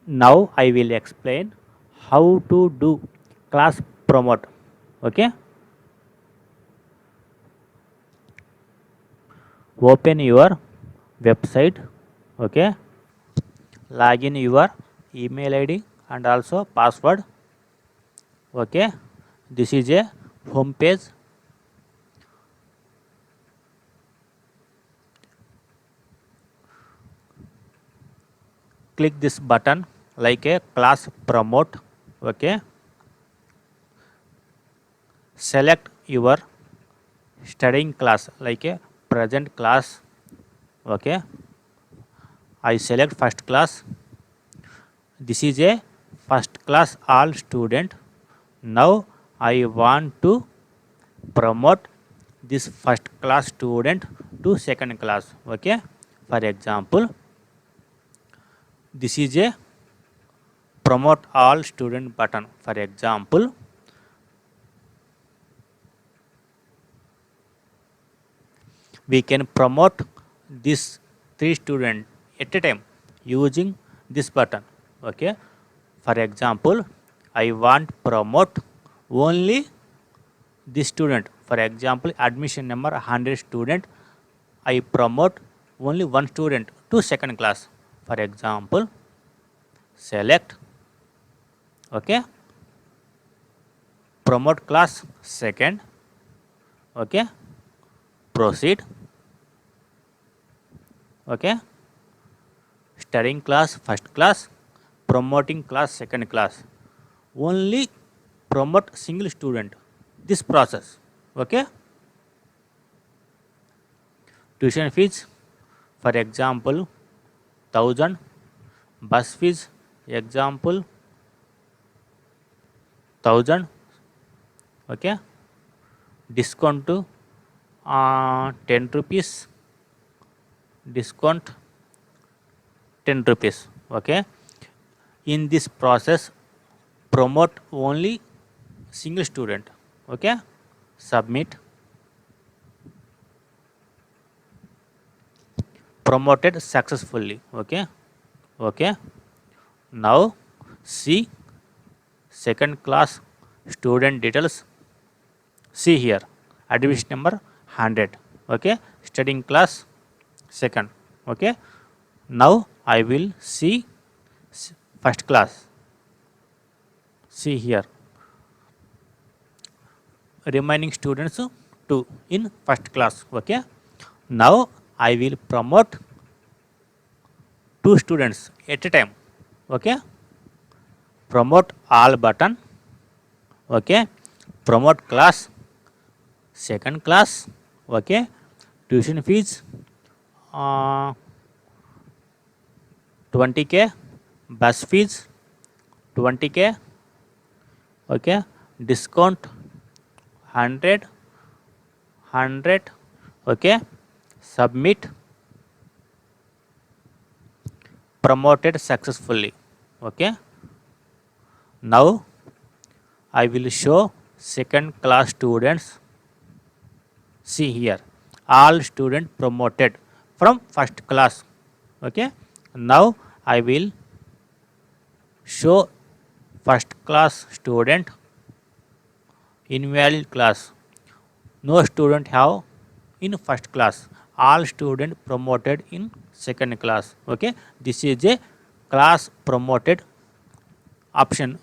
Now I will explain how to do class promote. Okay, open your website. Okay, log in your email ID and also password. Okay, this is a home page. Click this button like a class promote. Okay, select your studying class like a present class. Okay, I select first class. This is a first class all student. Now I want to promote this first class student to second class. Okay, for example, this is a promote all student button. For example, we can promote this 3 students at a time using this button. Okay, for example, I want promote only this student. For example, admission number 100 student, I promote only one student to second class. For example, select. Okay, promote class second. Okay, proceed. Okay, studying class first class, promoting class second class. Only promote single student. This process. Okay, tuition fees, for example, 1000. Bus fees, example, 1000. Okay, discount to 10 rupees. Discount 10 rupees. Okay, in this process, promote only single student. Okay, submit. Promoted successfully. Okay, okay. Now see second class student details. See here, admission number 100. Okay, studying class second. Okay, now I will see first class. See here, remaining students 2 in first class. Okay, now I will promote 2 students at a time. Okay, promote all button. Okay, promote class second class. Okay, tuition fees 20k, bus fees 20k. Okay, discount 100. Okay, submit. Promoted successfully. Okay, now I will show second class students. See here, all students promoted from first class. Okay, now I will show first class student invalid class. No student have in first class. All student promoted in second class. Okay, this is a class promoted option